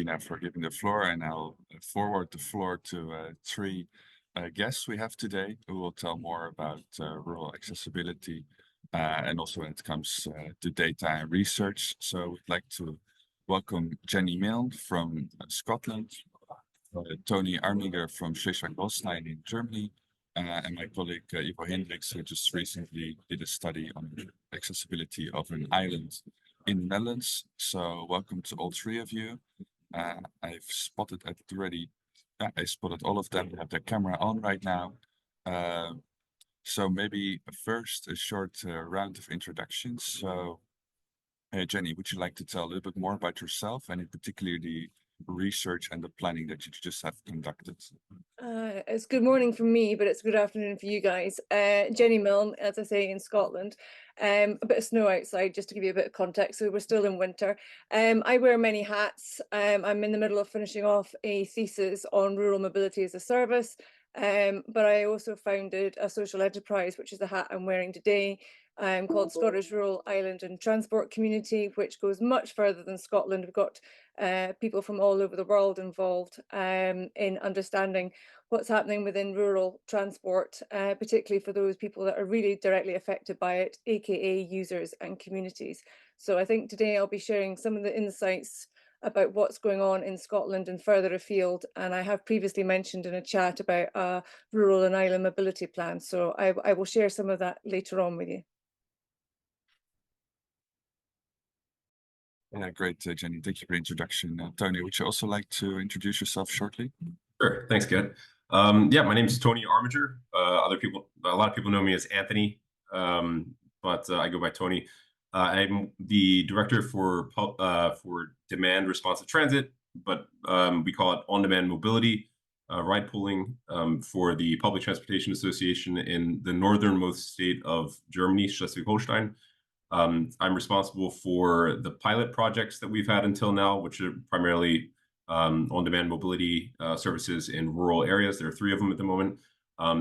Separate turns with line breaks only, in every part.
Tina, for giving the floor, and I'll forward the floor to three guests we have today who will tell more about rural accessibility and also when it comes to data and research. So we'd like to welcome Jenny Milne from Scotland, Tony Armiger from Schleswig-Holstein in Germany, and my colleague Ivo Hendricks, who just recently did a study on accessibility of an island in the Netherlands. So welcome to all three of you. I've spotted already, I spotted all of them have their camera on right now. So maybe first a short round of introductions. So Jenny, would you like to tell a little bit more about yourself and in particular the research and the planning that you just have conducted?
It's good morning from me, but it's good afternoon for you guys. Jenny Milne, as I say, in Scotland. A bit of snow outside, just to give you a bit of context, so we're still in winter. I wear many hats. I'm in the middle of finishing off a thesis on rural mobility as a service, but I also founded a social enterprise, which is the hat I'm wearing today, called Scottish Rural Island and Transport Community, which goes much further than Scotland. We've got people from all over the world involved in understanding what's happening within rural transport, particularly for those people that are really directly affected by it, aka users and communities. So I think today I'll be sharing some of the insights about what's going on in Scotland and further afield. And I have previously mentioned in a chat about a rural and island mobility plan. So I will share some of that later on with you.
Yeah, great, Jenny. Thank you for the introduction. Tony, would you also like to introduce yourself shortly?
Sure. Thanks, Geert. Yeah, my name is Tony Armiger. A lot of people know me as Anthony, but I go by Tony. I'm the director for demand responsive transit, but we call it on-demand mobility, ride pooling for the Public Transportation Association in the northernmost state of Germany, Schleswig-Holstein. I'm responsible for the pilot projects that we've had until now, which are primarily on-demand mobility services in rural areas. There are 3 of them at the moment.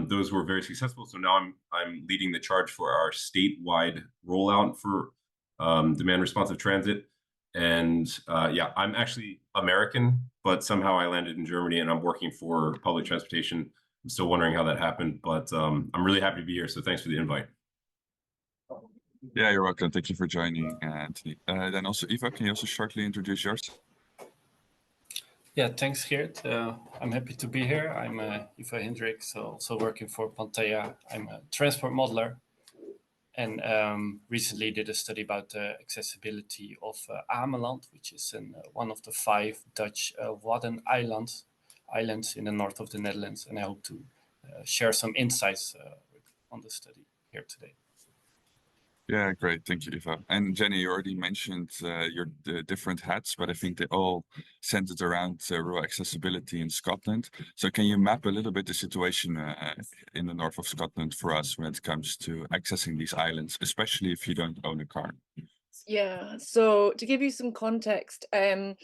Those were very successful. So now I'm leading the charge for our statewide rollout for demand responsive transit. And yeah, I'm actually American, but somehow I landed in Germany and I'm working for public transportation. I'm still wondering how that happened, but I'm really happy to be here. So thanks for the invite.
Yeah, you're welcome. Thank you for joining, Anthony. Then also, Eva, can you also shortly introduce yourself?
Yeah, thanks, Geert. I'm happy to be here. I'm Eva Hendricks, also working for Panteia. I'm a transport modeler and recently did a study about the accessibility of Ameland, which is one of the 5 Dutch Wadden islands in the north of the Netherlands. And I hope to share some insights on the study here today.
Yeah, great. Thank you, Eva. And Jenny, you already mentioned your different hats, but I think they all centered around rural accessibility in Scotland. So can you map a little bit the situation in the north of Scotland for us when it comes to accessing these islands, especially if you don't own a car?
Yeah, so to give you some context, SRITC,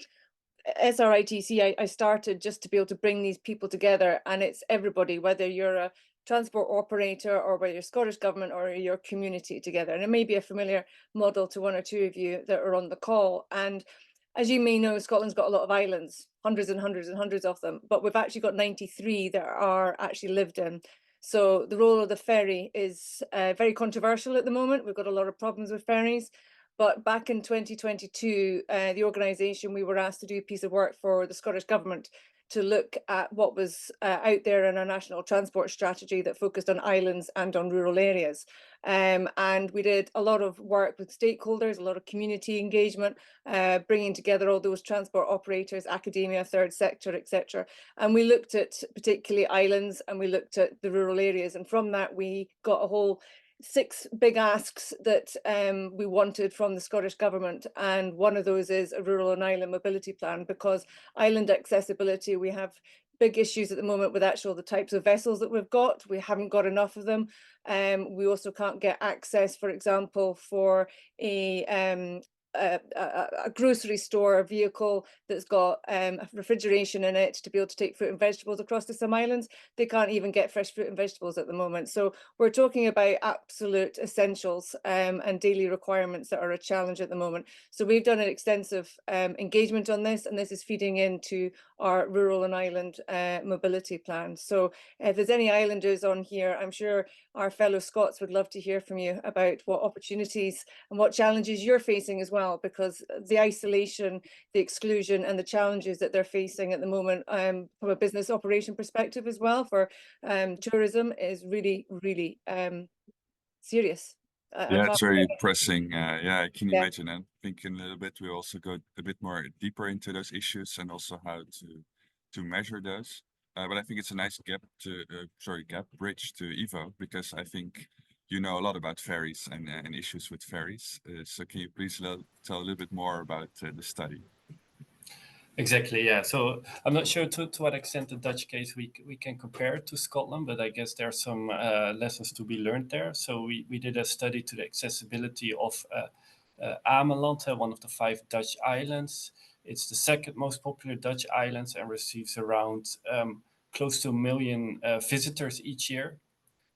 I started just to be able to bring these people together, and it's everybody, whether you're a transport operator or whether you're Scottish Government or your community together. And it may be a familiar model to 1 or 2 of you that are on the call. And as you may know, Scotland's got a lot of islands, hundreds and hundreds and hundreds of them, but we've actually got 93 that are actually lived in. So the role of the ferry is very controversial at the moment. We've got a lot of problems with ferries. But back in 2022, the organisation, we were asked to do a piece of work for the Scottish Government to look at what was out there in our national transport strategy that focused on islands and on rural areas. And we did a lot of work with stakeholders, a lot of community engagement, bringing together all those transport operators, academia, third sector, etc. And we looked at particularly islands and we looked at the rural areas. And from that, we got a whole 6 big asks that we wanted from the Scottish Government, and one of those is a rural and island mobility plan, because island accessibility, we have big issues at the moment with actual the types of vessels that we've got. We haven't got enough of them. We also can't get access, for example, for a a grocery store vehicle that's got refrigeration in it to be able to take fruit and vegetables across to some islands. They can't even get fresh fruit and vegetables at the moment. So we're talking about absolute essentials and daily requirements that are a challenge at the moment. So we've done an extensive engagement on this, and this is feeding into our rural and island mobility plan. So if there's any islanders on here, I'm sure our fellow Scots would love to hear from you about what opportunities and what challenges you're facing as well, because the isolation, the exclusion, and the challenges that they're facing at the moment from a business operation perspective as well for tourism is really, really serious.
Yeah, it's very pressing. Yeah, I can imagine. And thinking a little bit, we also go a bit more deeper into those issues and also how to measure those. But I think it's a nice bridge to Ivo, because I think you know a lot about ferries and issues with ferries. So can you please tell a little bit more about the study?
Exactly, yeah. So I'm not sure to what extent the Dutch case we can compare it to Scotland, but I guess there are some lessons to be learned there. So we did a study to the accessibility of Ameland, one of the 5 Dutch islands. It's the second most popular Dutch island and receives around close to 1 million visitors each year.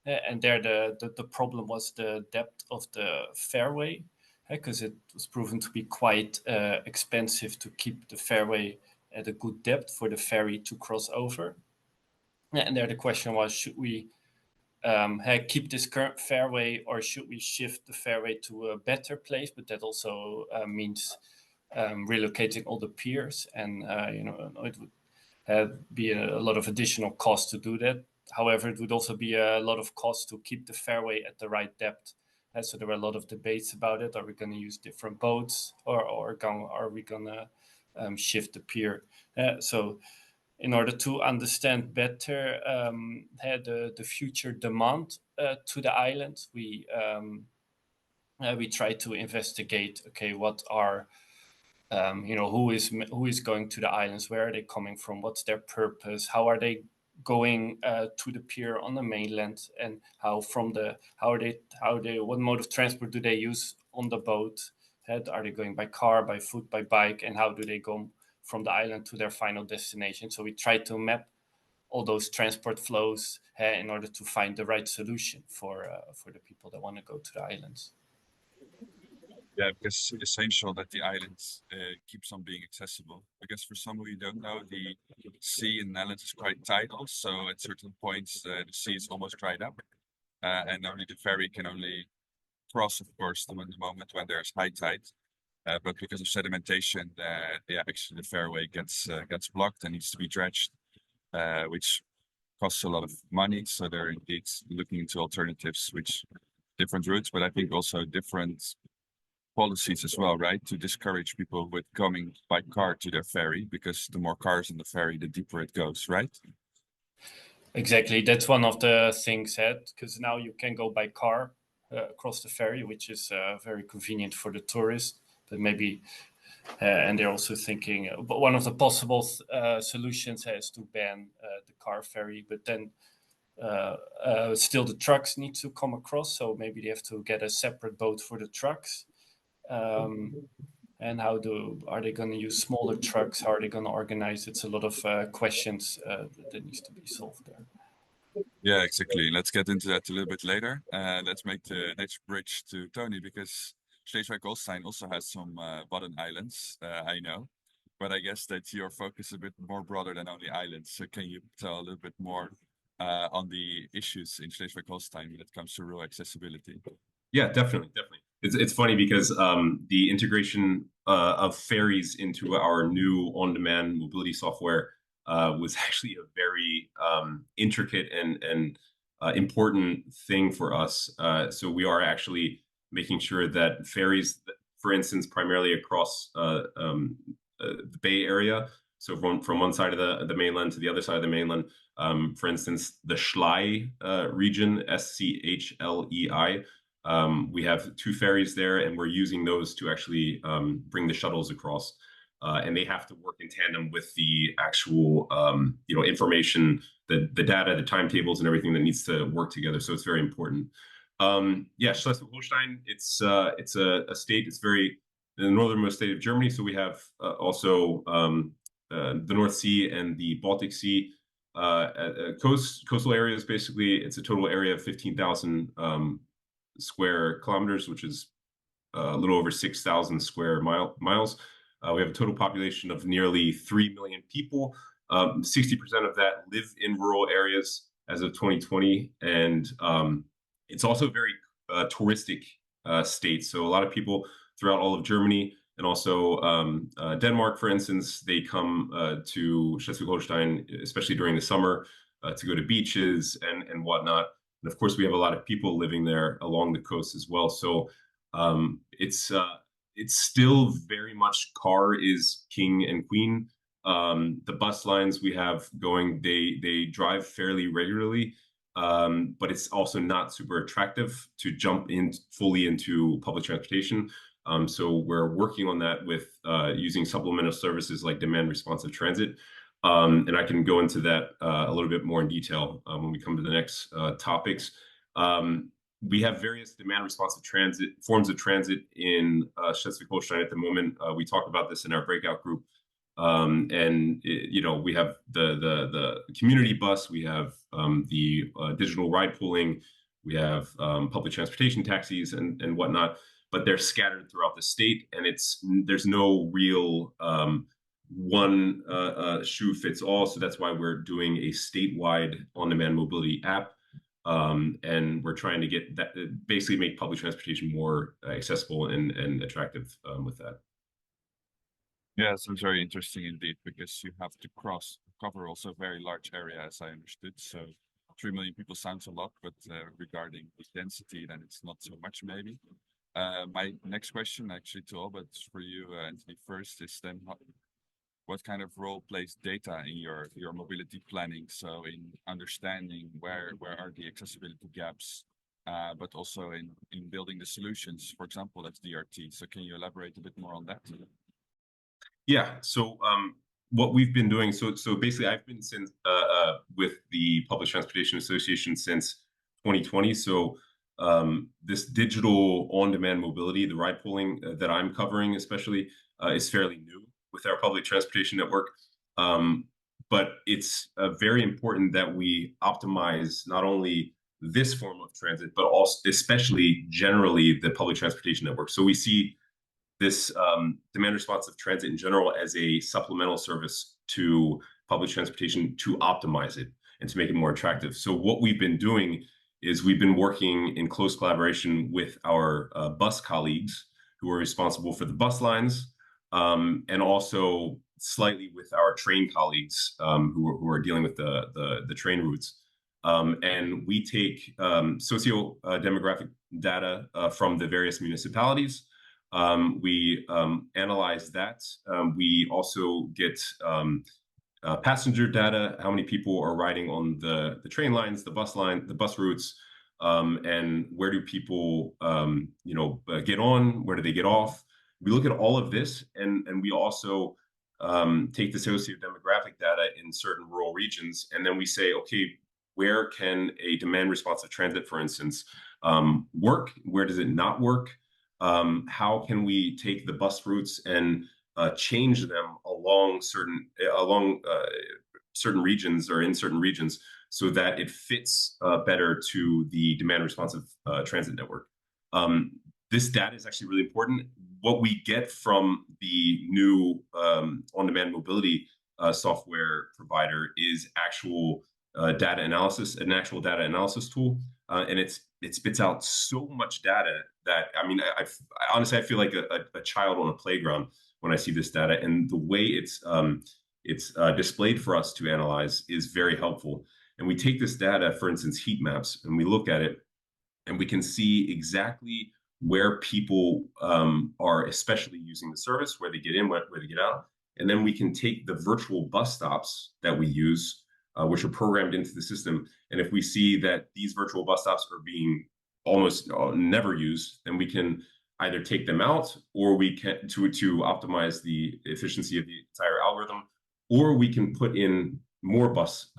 And there the problem was the depth of the fairway, because it was proven to be quite expensive to keep the fairway at a good depth for the ferry to cross over. And there the question was, should we keep this current fairway, or should we shift the fairway to a better place? But that also means relocating all the piers, and it would be a lot of additional cost to do that. However, it would also be a lot of cost to keep the fairway at the right depth. So there were a lot of debates about it. Are we going to use different boats, or are we going to shift the pier? So in order to understand better the future demand to the island, we try to investigate, okay, what are who is going to the islands, where are they coming from, what's their purpose, how are they going to the pier on the mainland, and what mode of transport do they use on the boat? Are they going by car, by foot, by bike, and how do they go from the island to their final destination? So we try to map all those transport flows in order to find the right solution for the people that want to go to the islands.
Yeah, because it's essential that the islands keeps on being accessible. Because for some of you don't know, the sea in the Netherlands is quite tidal. So at certain points, the sea is almost dried up. And only the ferry can only cross, of course, the moment when there's high tide. But because of sedimentation, actually the fairway gets blocked and needs to be dredged, which costs a lot of money. So they're indeed looking into alternatives, which different routes, but I think also different policies as well, right? To discourage people with coming by car to their ferry, because the more cars in the ferry, the deeper it goes, right?
Exactly. That's one of the things, because now you can go by car across the ferry, which is very convenient for the tourist. But maybe, and they're also thinking, but one of the possible solutions is to ban the car ferry, but then still the trucks need to come across. So maybe they have to get a separate boat for the trucks. And are they going to use smaller trucks? How are they going to organize? It's a lot of questions that needs to be solved there.
Yeah, exactly. Let's get into that a little bit later. Let's make the next bridge to Tony, because Schleswig-Holstein also has some bottom islands, I know. But I guess that your focus is a bit more broader than only islands. So can you tell a little bit more on the issues in Schleswig-Holstein when it comes to rural accessibility?
Yeah, definitely. It's funny because the integration of ferries into our new on-demand mobility software was actually a very intricate and important thing for us. So we are actually making sure that ferries, for instance, primarily across the Bay Area, so from one side of the mainland to the other side of the mainland, for instance, the Schlei region, SCHLEI, we have 2 ferries there, and we're using those to actually bring the shuttles across. And they have to work in tandem with the actual, information, the data, the timetables, and everything that needs to work together. So it's very important. Schleswig-Holstein, it's a state. It's very in the northernmost state of Germany. So we have also the North Sea and the Baltic Sea coastal areas. Basically, it's a total area of 15,000 square kilometers, which is a little over 6,000 square miles. We have a total population of nearly 3 million people. 60% of that live in rural areas as of 2020, and it's also a very touristic state. So a lot of people throughout all of Germany and also Denmark, for instance, they come to Schleswig-Holstein, especially during the summer, to go to beaches and whatnot. And of course, we have a lot of people living there along the coast as well. So it's still very much car is king and queen. The bus lines we have going, they drive fairly regularly, but it's also not super attractive to jump in fully into public transportation. So we're working on that with using supplemental services like demand responsive transit. And I can go into that a little bit more in detail when we come to the next topics. We have various demand responsive forms of transit in Schleswig-Holstein at the moment. We talked about this in our breakout group. We have the community bus, we have the digital ride pooling, we have public transportation taxis and whatnot, but they're scattered throughout the state, and there's no real one shoe fits all. So that's why we're doing a statewide on-demand mobility app. And we're trying to get that, basically make public transportation more accessible and attractive with that.
Yeah, sounds very interesting indeed, because you have to cover also a very large area, as I understood. So 3 million people sounds a lot, but regarding the density, then it's not so much maybe. My next question actually to all, but for you, Anthony, first is then what kind of role plays data in your mobility planning? So in understanding where are the accessibility gaps, but also in building the solutions, for example, that's DRT. So can you elaborate a bit more on that?
Yeah. So what we've been doing, so basically I've been with the Public Transportation Association since 2020. So this digital on-demand mobility, the ride pooling that I'm covering especially, is fairly new with our public transportation network. But it's very important that we optimize not only this form of transit, but also especially generally the public transportation network. So we see this demand responsive transit in general as a supplemental service to public transportation to optimize it and to make it more attractive. So what we've been doing is we've been working in close collaboration with our bus colleagues who are responsible for the bus lines, and also slightly with our train colleagues who are dealing with the train routes. And we take socio-demographic data from the various municipalities. We analyze that. We also get passenger data, how many people are riding on the train lines, the bus routes, and where do people get on, where do they get off. We look at all of this, and we also take the socio-demographic data in certain rural regions, and then we say, okay, where can a demand responsive transit, for instance, work? Where does it not work? How can we take the bus routes and change them along certain regions or in certain regions so that it fits better to the demand responsive transit network? This data is actually really important. What we get from the new on-demand mobility software provider is actual data analysis, an actual data analysis tool, and it spits out so much data that, I mean, I honestly feel like a child on a playground when I see this data, and the way it's displayed for us to analyze is very helpful. And we take this data, for instance, heat maps, and we look at it, and we can see exactly where people are especially using the service, where they get in, where they get out. And then we can take the virtual bus stops that we use, which are programmed into the system. And if we see that these virtual bus stops are being almost never used, then we can either take them out, or we can to optimize the efficiency of the entire algorithm, or we can put in more bus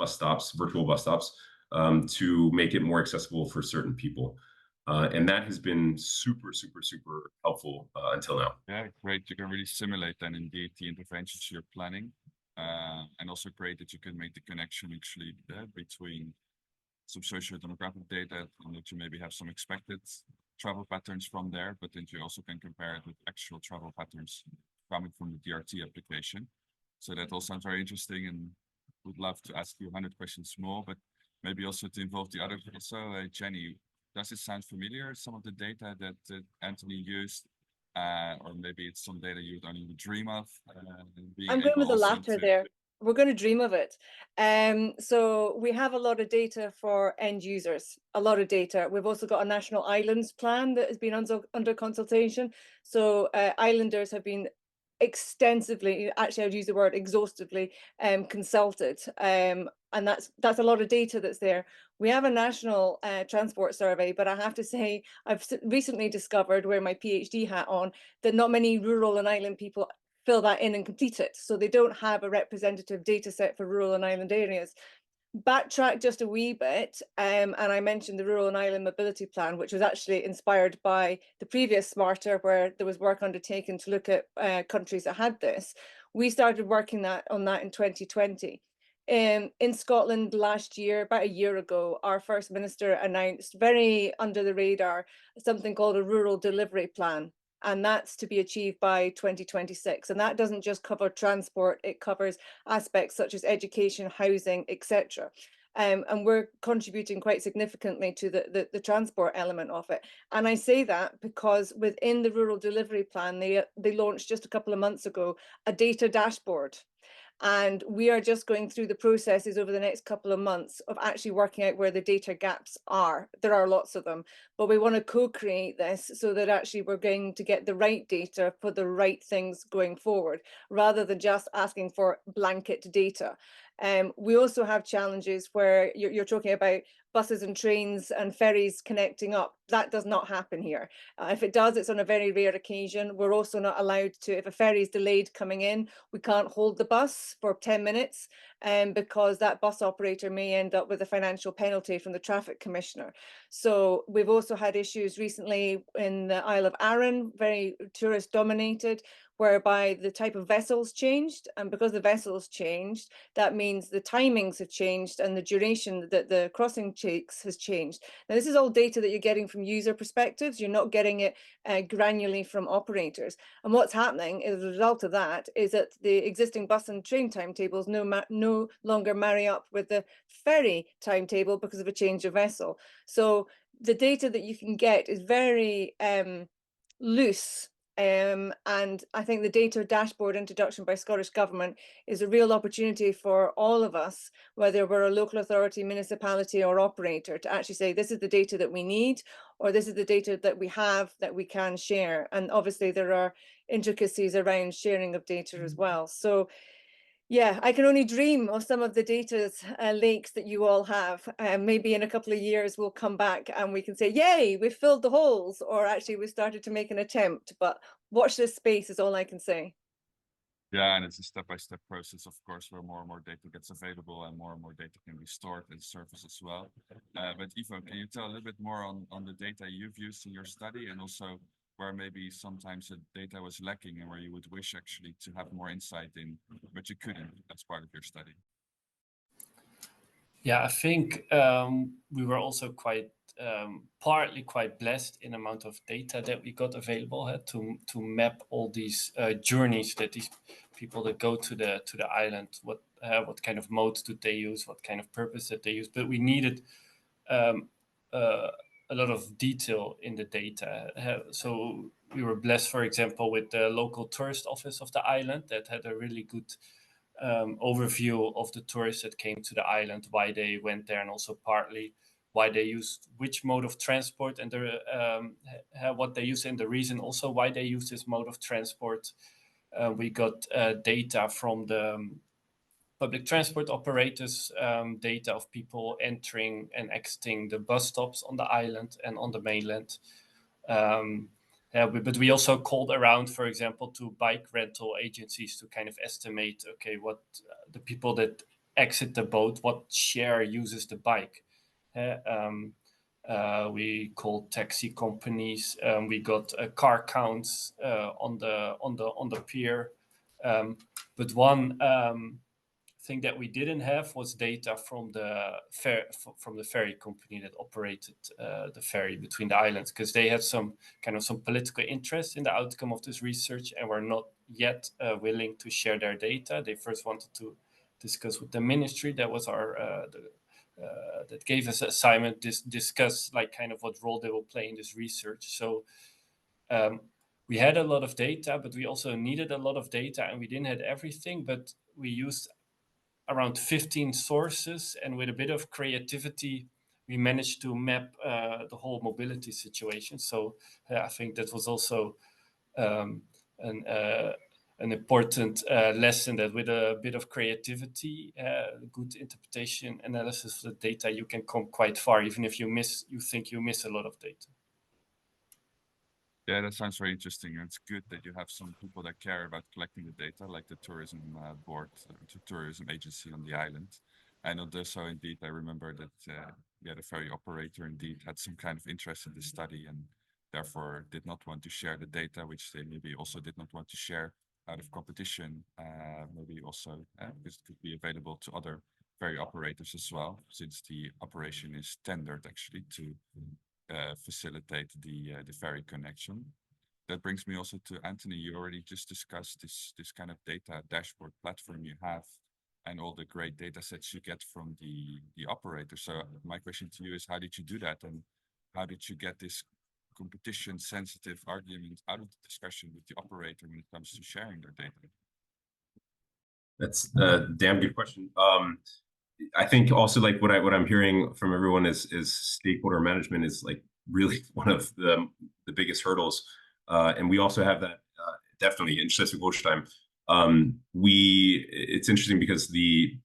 stops, virtual bus stops, to make it more accessible for certain people. And that has been super, super, super helpful until now.
Yeah, great. You can really simulate then indeed the interventions you're planning. And also great that you can make the connection actually between some socio-demographic data and that you maybe have some expected travel patterns from there, but then you also can compare it with actual travel patterns coming from the DRT application. So that all sounds very interesting, and would love to ask you 100 questions more, but maybe also to involve the others. So Jenny, does it sound familiar, some of the data that Anthony used? Or maybe it's some data you would only dream of being
I'm going
able
with the
also
latter
to...
there. We're going to dream of it. So we have a lot of data for end users, a lot of data. We've also got a national islands plan that has been under consultation. So islanders have been extensively, actually I'd use the word exhaustively, consulted. And that's a lot of data that's there. We have a national transport survey, but I have to say I've recently discovered, wearing my PhD hat on, that not many rural and island people fill that in and complete it. So they don't have a representative data set for rural and island areas. Backtrack just a wee bit, and I mentioned the Rural and Island Mobility Plan, which was actually inspired by the previous SMARTA, where there was work undertaken to look at countries that had this. We started working on that in 2020. In Scotland last year, about a year ago, our First Minister announced, very under the radar, something called a Rural Delivery Plan. And that's to be achieved by 2026. And that doesn't just cover transport, it covers aspects such as education, housing, etc. And we're contributing quite significantly to the transport element of it. And I say that because within the Rural Delivery Plan, they launched just a couple of months ago a data dashboard. And we are just going through the processes over the next couple of months of actually working out where the data gaps are. There are lots of them, but we want to co-create this so that actually we're going to get the right data for the right things going forward, rather than just asking for blanket data. We also have challenges where you're talking about buses and trains and ferries connecting up. That does not happen here. If it does, it's on a very rare occasion. We're also not allowed to, if a ferry is delayed coming in, we can't hold the bus for 10 minutes because that bus operator may end up with a financial penalty from the traffic commissioner. So we've also had issues recently in the Isle of Arran, very tourist dominated, whereby the type of vessels changed. And because the vessels changed, that means the timings have changed and the duration that the crossing takes has changed. Now, this is all data that you're getting from user perspectives. You're not getting it granularly from operators. And what's happening as a result of that is that the existing bus and train timetables no longer marry up with the ferry timetable because of a change of vessel. So the data that you can get is very loose. And I think the data dashboard introduction by Scottish Government is a real opportunity for all of us, whether we're a local authority, municipality or operator, to actually say this is the data that we need, or this is the data that we have that we can share. And obviously there are intricacies around sharing of data as well. So yeah, I can only dream of some of the data lakes that you all have. Maybe in a couple of years we'll come back and we can say, yay, we've filled the holes, or actually we started to make an attempt. But watch this space is all I can say.
Yeah, and it's a step-by-step process, of course, where more and more data gets available and more data can be stored and surfaced as well. But Ivo, can you tell a little bit more on the data you've used in your study, and also where maybe sometimes the data was lacking and where you would wish actually to have more insight in, but you couldn't as part of your study?
Yeah, I think we were also partly quite blessed in amount of data that we got available to map all these journeys that these people that go to the island, what kind of modes do they use, what kind of purpose that they use. But we needed a lot of detail in the data. So we were blessed, for example, with the local tourist office of the island that had a really good overview of the tourists that came to the island, why they went there, and also partly why they used which mode of transport, and what they use, and the reason also why they use this mode of transport. We got data from the public transport operators, data of people entering and exiting the bus stops on the island and on the mainland. But we also called around, for example, to bike rental agencies to kind of estimate, okay, what the people that exit the boat, what share uses the bike. We called taxi companies. We got car counts on the pier. But one thing that we didn't have was data from the ferry company that operated the ferry between the islands, because they had some political interest in the outcome of this research and were not yet willing to share their data. They first wanted to discuss with the ministry. That was our that gave us an assignment, discuss like kind of what role they will play in this research. So we had a lot of data, but we also needed a lot of data, and we didn't have everything, but we used around 15 sources, and with a bit of creativity, we managed to map the whole mobility situation. So I think that was also an important lesson, that with a bit of creativity, good interpretation, analysis of the data, you can come quite far, even if you think you miss a lot of data.
Yeah, that sounds very interesting. And it's good that you have some people that care about collecting the data, like the tourism board, the tourism agency on the island. And also, indeed, I remember that the ferry operator indeed had some kind of interest in the study and therefore did not want to share the data, which they maybe also did not want to share out of competition, maybe also because it could be available to other ferry operators as well, since the operation is tendered actually to facilitate the ferry connection. That brings me also to Anthony. You already just discussed this kind of data dashboard platform you have and all the great data sets you get from the operator. So my question to you is, how did you do that, and how did you get this competition sensitive argument out of the discussion with the operator when it comes to sharing their data?
That's a damn good question. I think also like what I'm hearing from everyone is stakeholder management is like really one of the biggest hurdles, and we also have that definitely in Schleswig-Holstein. It's interesting because the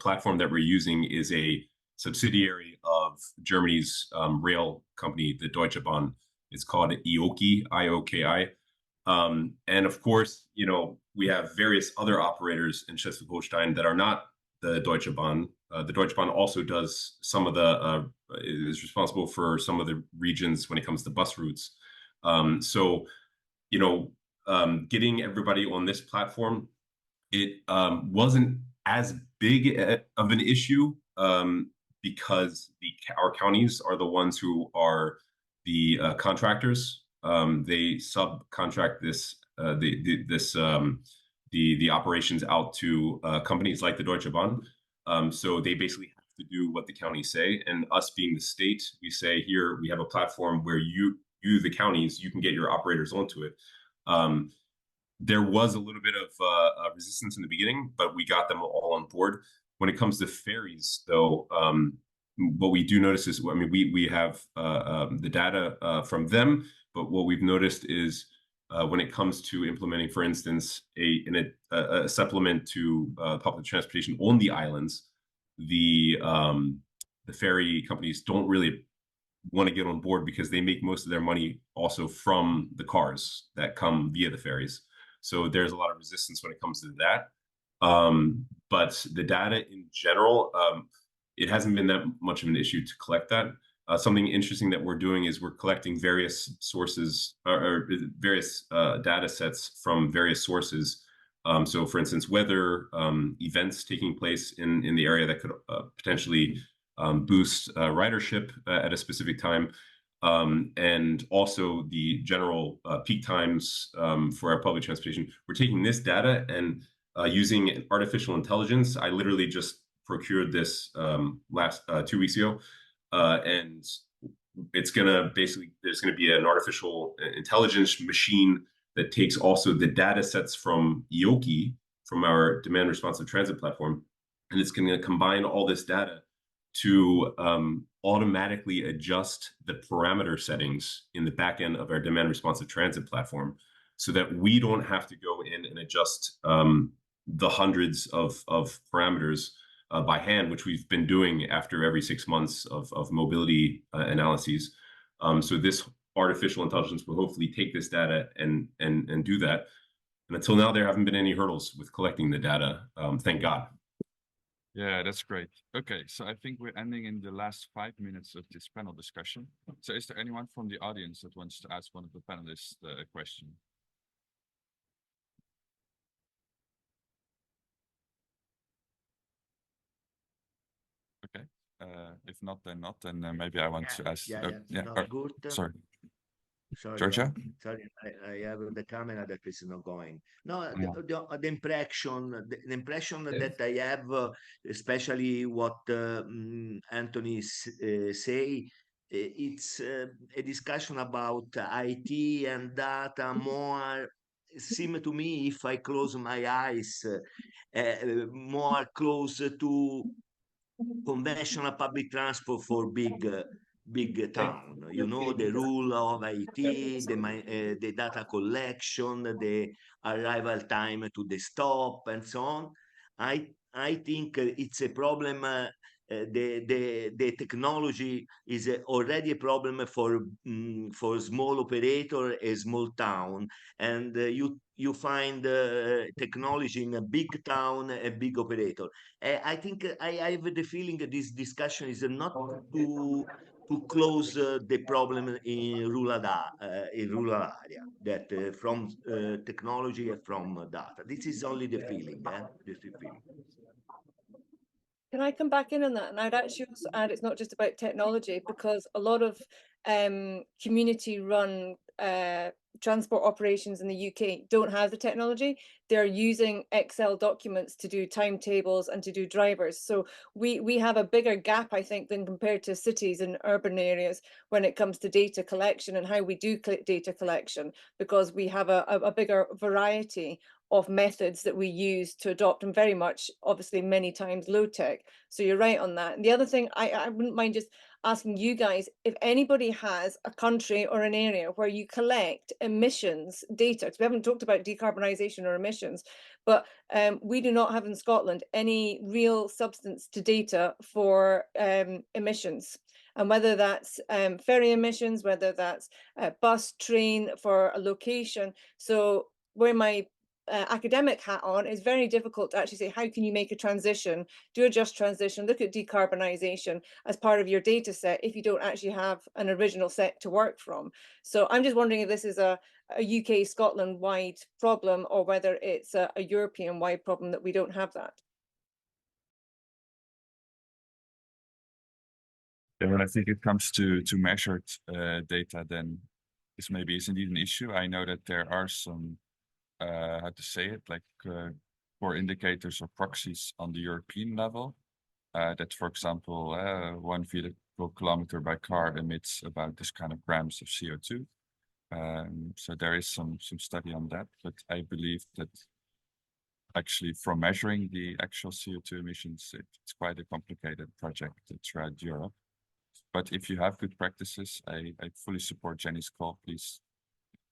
platform that we're using is a subsidiary of Germany's rail company, the Deutsche Bahn. It's called IOKI, IOKI. And of course, you know, we have various other operators in Schleswig-Holstein that are not the Deutsche Bahn. The Deutsche Bahn also does some of the, is responsible for some of the regions when it comes to bus routes. So, you know, getting everybody on this platform, it wasn't as big of an issue because our counties are the ones who are the contractors. They subcontract the operations out to companies like the Deutsche Bahn. So they basically have to do what the counties say, and us being the state, we say here we have a platform where you the counties, you can get your operators onto it. There was a little bit of resistance in the beginning, but we got them all on board. When it comes to ferries, though, what we do notice is, I mean, we have the data from them, but what we've noticed is when it comes to implementing, for instance, a supplement to public transportation on the islands, the ferry companies don't really want to get on board because they make most of their money also from the cars that come via the ferries. So there's a lot of resistance when it comes to that. But the data in general, it hasn't been that much of an issue to collect that. Something interesting that we're doing is we're collecting various sources or various data sets from various sources. So for instance, weather, events taking place in the area that could potentially boost ridership at a specific time. And also the general peak times for our public transportation. We're taking this data and using artificial intelligence. I literally just procured this last 2 weeks ago. And it's gonna basically, there's gonna be an artificial intelligence machine that takes also the data sets from IOKI, from our demand responsive transit platform, and it's gonna combine all this data to automatically adjust the parameter settings in the back end of our demand responsive transit platform, so that we don't have to go in and adjust the hundreds of parameters by hand, which we've been doing after every 6 months of mobility analyses. So this artificial intelligence will hopefully take this data and do that. And until now, there haven't been any hurdles with collecting the data. Thank God.
Yeah, that's great. Okay, so I think we're ending in the last 5 minutes of this panel discussion. So is there anyone from the audience that wants to ask one of the panelists a question? Okay, if not, then not, then maybe I want to ask.
Yeah. No, good.
Sorry,
Sorry,
Georgia?
sorry, I have the camera that is not going. No,
Yeah.
the impression, the impression that I have, especially what Anthony say, it's a discussion about IT and data more seem to me, if I close my eyes, more close to conventional public transport for big town. You know, the rule of IT, the data collection, the arrival time to the stop, and so on. I think it's a problem. The technology is already a problem for small operator, a small town, and you find technology in a big town, a big operator. I think I have the feeling that this discussion is not to close the problem in rural area, that from technology and from data. This is only the feeling, this is the feeling.
Can I come back in on that? And I'd actually also add it's not just about technology, because a lot of community-run transport operations in the UK don't have the technology. They're using Excel documents to do timetables and to do drivers. So we have a bigger gap, I think, than compared to cities and urban areas when it comes to data collection and how we do data collection, because we have a bigger variety of methods that we use to adopt, and very much, obviously, many times low tech. So you're right on that. And the other thing, I wouldn't mind just asking you guys, if anybody has a country or an area where you collect emissions data, because we haven't talked about decarbonisation or emissions, but we do not have in Scotland any real substance to data for emissions. And whether that's ferry emissions, whether that's bus, train for a location. So where my academic hat on, is very difficult to actually say, how can you make a transition, do a just transition, look at decarbonisation as part of your data set if you don't actually have an original set to work from. So I'm just wondering if this is a UK, Scotland-wide problem, or whether it's a European-wide problem that we don't have that.
Yeah, when I think it comes to measured data, then this maybe is indeed an issue. I know that there are some how to say it, like core indicators or proxies on the European level, that, for example, 1 vehicle kilometer by car emits about this kind of grams of CO2. So there is some study on that, but I believe that actually from measuring the actual CO2 emissions, it's quite a complicated project throughout Europe. But if you have good practices, I fully support Jenny's call. Please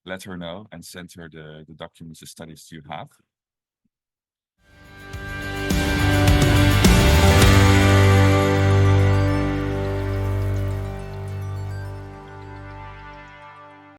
let her know and send her the documents, the studies you have.